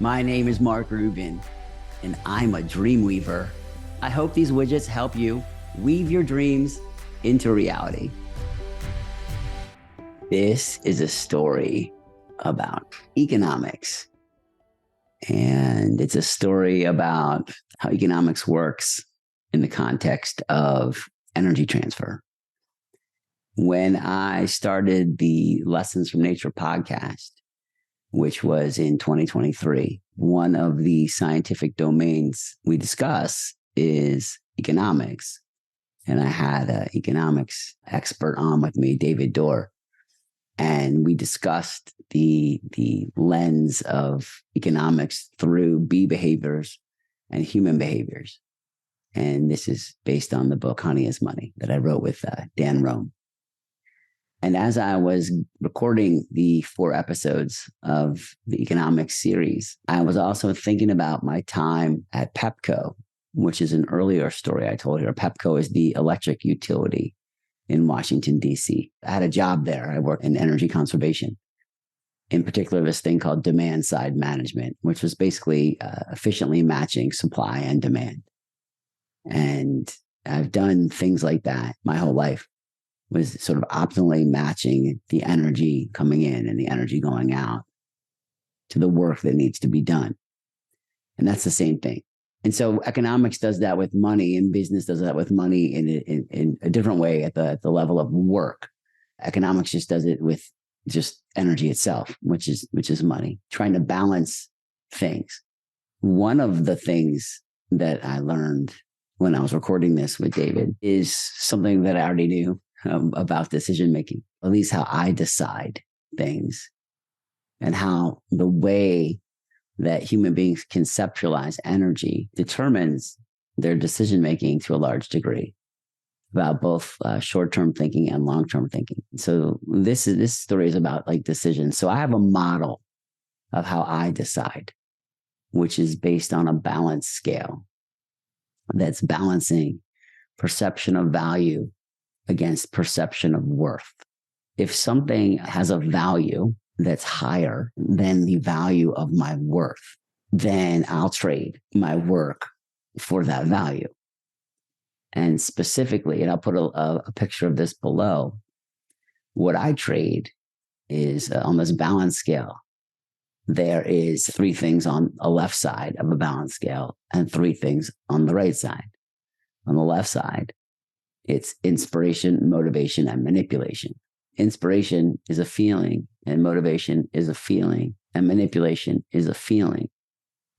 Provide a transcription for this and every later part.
My name is Mark Rubin, and I'm a dream weaver. I hope these widgets help you weave your dreams into reality. This is a story about economics, and it's a story about how economics works in the context of energy transfer. When I started the Lessons from Nature podcast, which was in 2023, one of the scientific domains we discuss is economics. And I had an economics expert on with me, David Dorr. And we discussed the lens of economics through bee behaviors and human behaviors. And this is based on the book Honey is Money that I wrote with Dan Roam. And as I was recording the 4 episodes of the economics series, I was also thinking about my time at Pepco, which is an earlier story I told here. Pepco is the electric utility in Washington, D.C. I had a job there. I worked in energy conservation, in particular this thing called demand side management, which was basically efficiently matching supply and demand. And I've done things like that my whole life, was sort of optimally matching the energy coming in and the energy going out to the work that needs to be done. And that's the same thing. And so economics does that with money, and business does that with money in a different way at the level of work. Economics just does it with just energy itself, which is money, trying to balance things. One of the things that I learned when I was recording this with David is something that I already knew about decision making, at least how I decide things and how the way that human beings conceptualize energy determines their decision making to a large degree about both short-term thinking and long-term thinking. So this story is about like decisions. So I have a model of how I decide, which is based on a balance scale that's balancing perception of value against perception of worth. If something has a value that's higher than the value of my worth, then I'll trade my work for that value. And specifically, and I'll put a picture of this below, what I trade is on this balance scale, there is 3 things on a left side of a balance scale and 3 things on the right side. On the left side, it's inspiration, motivation, and manipulation. Inspiration is a feeling, and motivation is a feeling, and manipulation is a feeling.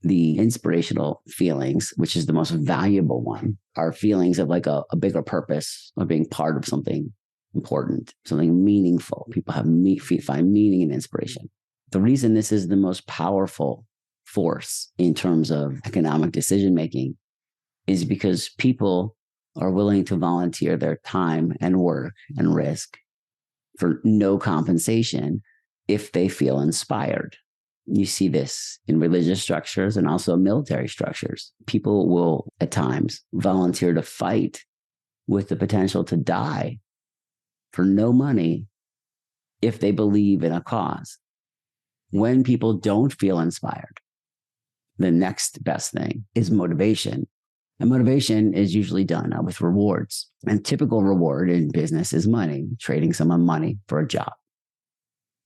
The inspirational feelings, which is the most valuable one, are feelings of like a bigger purpose, of being part of something important, something meaningful. People find meaning in inspiration. The reason this is the most powerful force in terms of economic decision making is because people are willing to volunteer their time and work and risk for no compensation if they feel inspired. You see this in religious structures and also military structures. People will at times volunteer to fight with the potential to die for no money if they believe in a cause. When people don't feel inspired, the next best thing is motivation. And motivation is usually done with rewards. And typical reward in business is money, trading someone money for a job.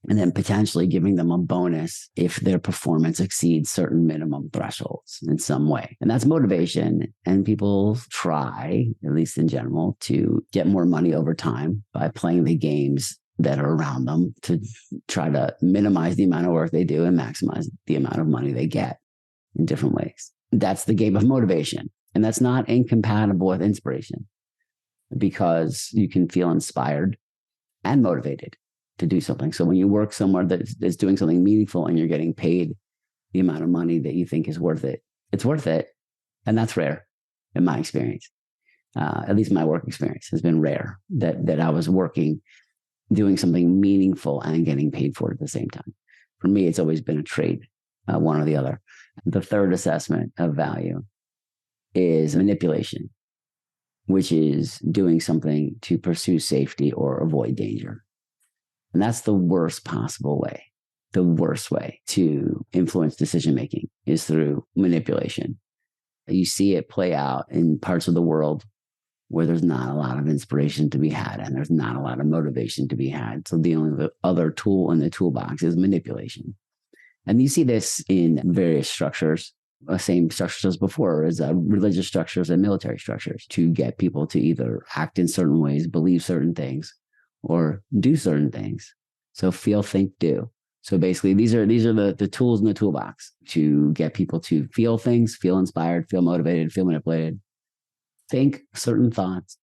And then potentially giving them a bonus if their performance exceeds certain minimum thresholds in some way. And that's motivation. And people try, at least in general, to get more money over time by playing the games that are around them to try to minimize the amount of work they do and maximize the amount of money they get in different ways. That's the game of motivation. And that's not incompatible with inspiration, because you can feel inspired and motivated to do something. So when you work somewhere that's doing something meaningful and you're getting paid the amount of money that you think is worth it, it's worth it. And that's rare in my experience. At least my work experience has been rare that I was working, doing something meaningful and getting paid for it at the same time. For me, it's always been a trade, one or the other. The third assessment of value is manipulation, which is doing something to pursue safety or avoid danger. And that's the worst possible way the worst way to influence decision-making is through manipulation. You see it play out in parts of the world where there's not a lot of inspiration to be had and there's not a lot of motivation to be had. So the only other tool in the toolbox is manipulation. And you see this in various structures, same structures as before, as religious structures and military structures, to get people to either act in certain ways, believe certain things, or do certain things. So feel, think, do. So basically, these are the tools in the toolbox to get people to feel things, feel inspired, feel motivated, feel manipulated, think certain thoughts,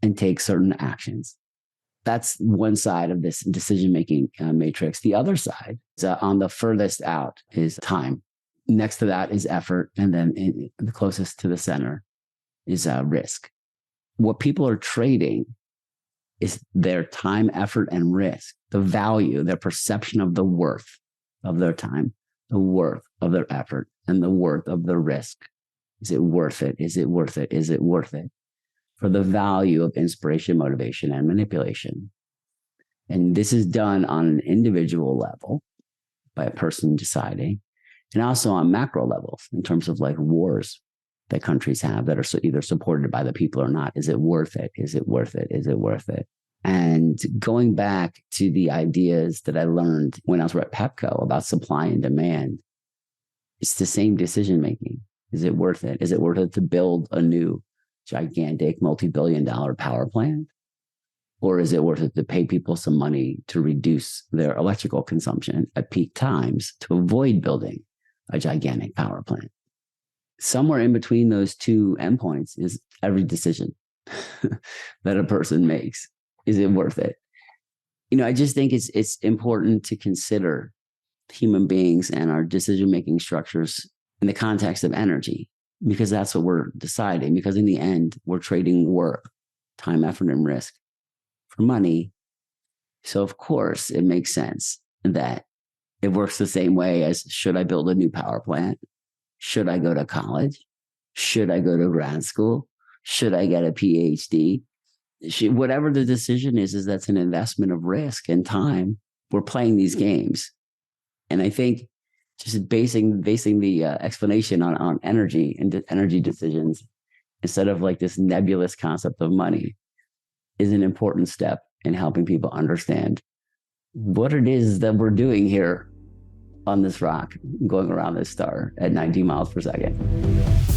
and take certain actions. That's one side of this decision-making matrix. The other side is on the furthest out is time. Next to that is effort. And then the closest to the center is risk. What people are trading is their time, effort, and risk, the value, their perception of the worth of their time, the worth of their effort, and the worth of the risk. Is it worth it? Is it worth it? Is it worth it? For the value of inspiration, motivation, and manipulation. And this is done on an individual level by a person deciding, and also on macro levels in terms of like wars that countries have that are either supported by the people or not. Is it worth it? Is it worth it? Is it worth it? And going back to the ideas that I learned when I was at Pepco about supply and demand, it's the same decision making. Is it worth it? Is it worth it to build a new gigantic multi-billion-dollar power plant? Or is it worth it to pay people some money to reduce their electrical consumption at peak times to avoid building a gigantic power plant? Somewhere in between those two endpoints is every decision that a person makes. Is it worth it? I just think it's important to consider human beings and our decision-making structures in the context of energy, because that's what we're deciding. Because in the end, we're trading work, time, effort, and risk for money. So of course, it makes sense that it works the same way as, should I build a new power plant? Should I go to college? Should I go to grad school? Should I get a PhD? Whatever the decision is that's an investment of risk and time. We're playing these games. And I think just basing the explanation on energy and energy decisions instead of like this nebulous concept of money is an important step in helping people understand what it is that we're doing here on this rock, going around this star at 19 miles per second.